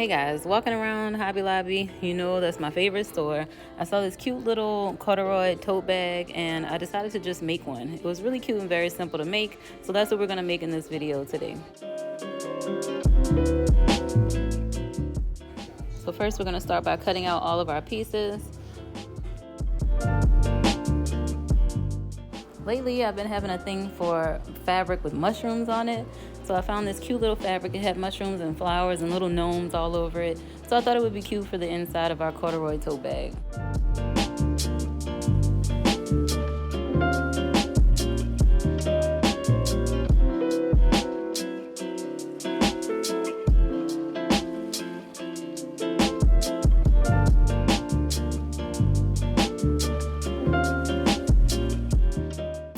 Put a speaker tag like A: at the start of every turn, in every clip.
A: Hey guys, walking around Hobby Lobby, you know that's my favorite store. I saw this cute little corduroy tote bag and I decided to just make one. It was really cute and very simple to make, so that's what we're gonna make in this video today. So first we're gonna start by cutting out all of our pieces. Lately I've been having a thing for fabric with mushrooms on it. So I found this cute little fabric. It had mushrooms and flowers and little gnomes all over it. So I thought it would be cute for the inside of our corduroy tote bag.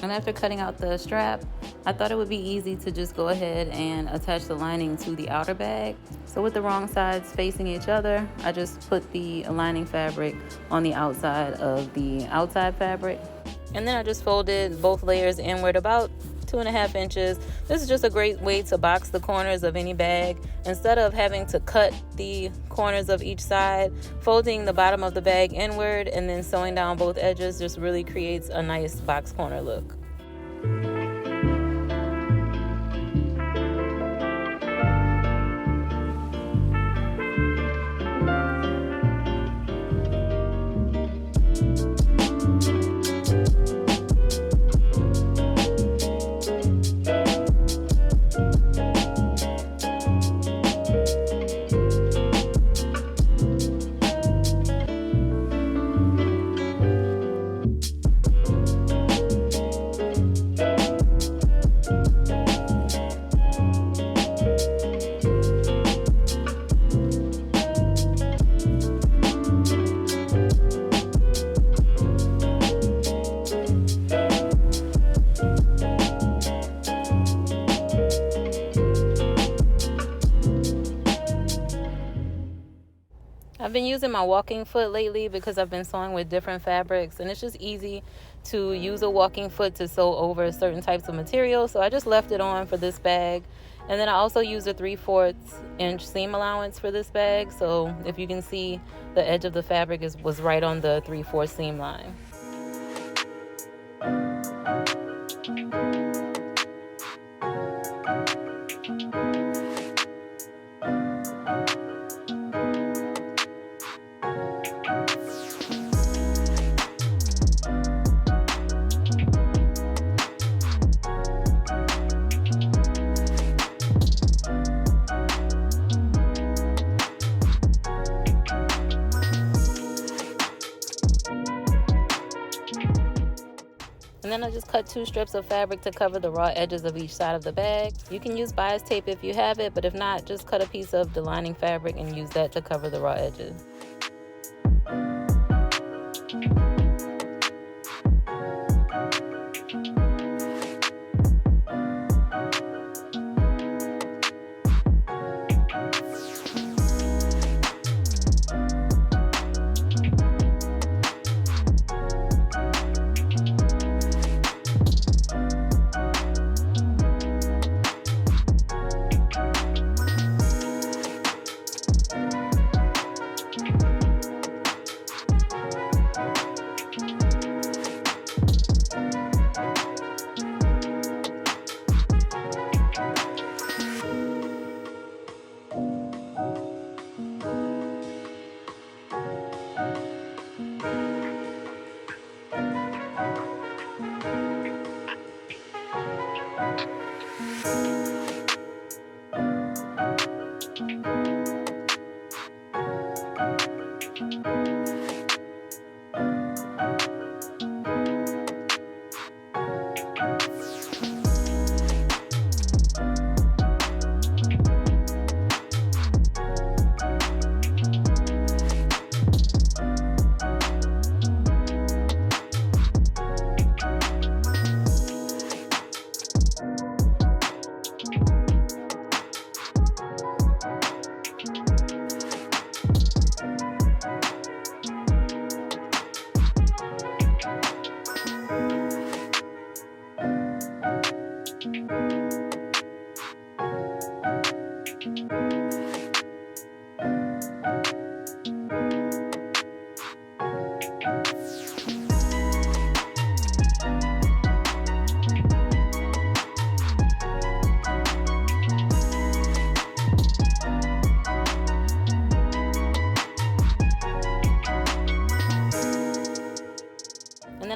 A: And after cutting out the strap, I thought it would be easy to just go ahead and attach the lining to the outer bag. So with the wrong sides facing each other, I just put the lining fabric on the outside of the outside fabric. And then I just folded both layers inward about 2.5 inches. This is just a great way to box the corners of any bag. Instead of having to cut the corners of each side, folding the bottom of the bag inward and then sewing down both edges just really creates a nice box corner look. I've been using my walking foot lately because I've been sewing with different fabrics, and it's just easy to use a walking foot to sew over certain types of material. So I just left it on for this bag. And then I also used a 3/4 inch seam allowance for this bag. So if you can see, the edge of the fabric was right on the 3/4 seam line. And then I just cut 2 strips of fabric to cover the raw edges of each side of the bag. You can use bias tape if you have it, but if not, just cut a piece of the lining fabric and use that to cover the raw edges.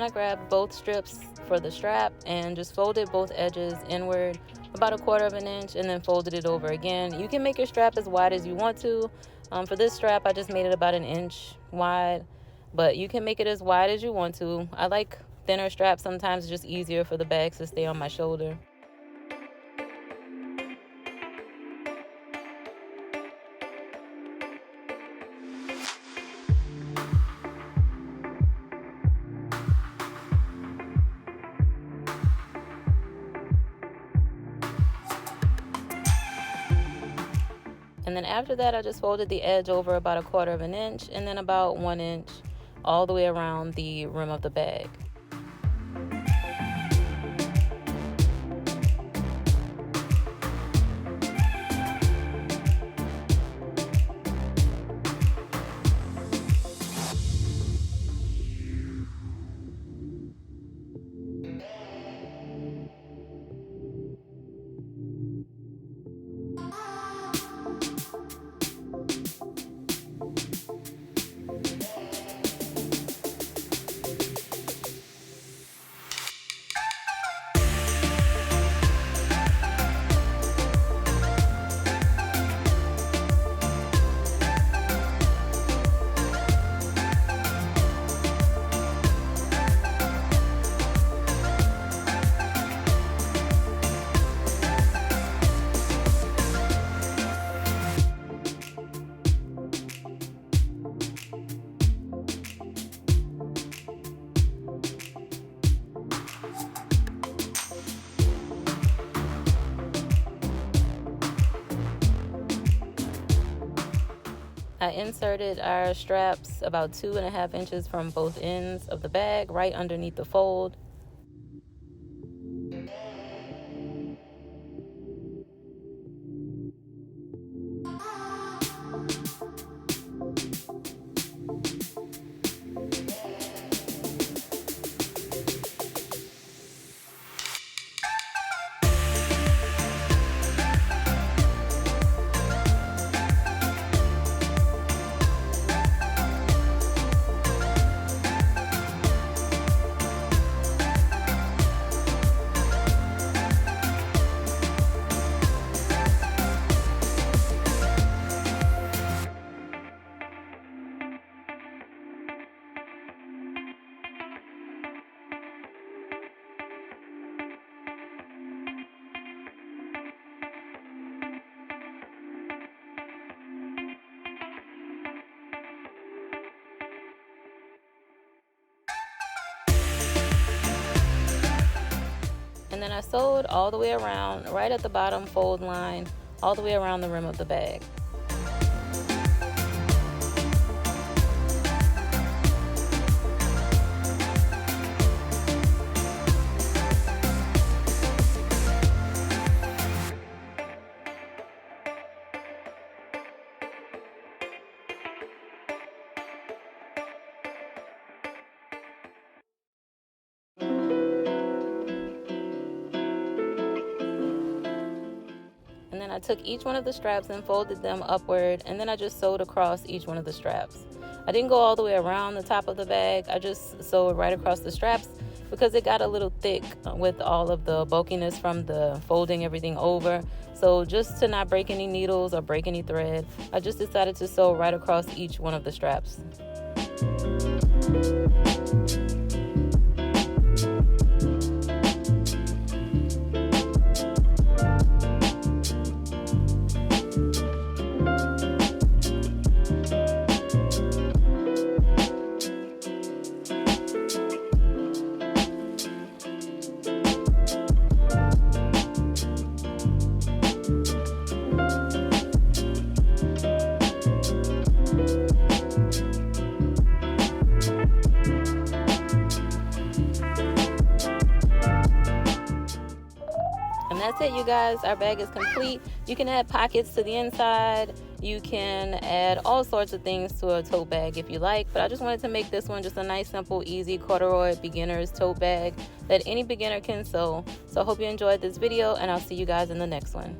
A: I grabbed both strips for the strap and just folded both edges inward about 1/4 inch and then folded it over again. You can make your strap as wide as you want to. For this strap, I just made it about 1 inch wide, but you can make it as wide as you want to. I like thinner straps. Sometimes it's just easier for the bags to stay on my shoulder. And then after that, I just folded the edge over about 1/4 inch and then about 1 inch all the way around the rim of the bag. I inserted our straps about 2.5 inches from both ends of the bag right underneath the fold. And then I sewed all the way around, right at the bottom fold line, all the way around the rim of the bag. And then I took each one of the straps and folded them upward, and then I just sewed across each one of the straps. I didn't go all the way around the top of the bag. I just sewed right across the straps because it got a little thick with all of the bulkiness from the folding everything over. So just to not break any needles or break any thread, I just decided to sew right across each one of the straps. That's it, you guys. Our bag is complete. You can add pockets to the inside. You can add all sorts of things to a tote bag if you like, but I just wanted to make this one just a nice, simple, easy corduroy beginner's tote bag that any beginner can sew. So I hope you enjoyed this video, and I'll see you guys in the next one.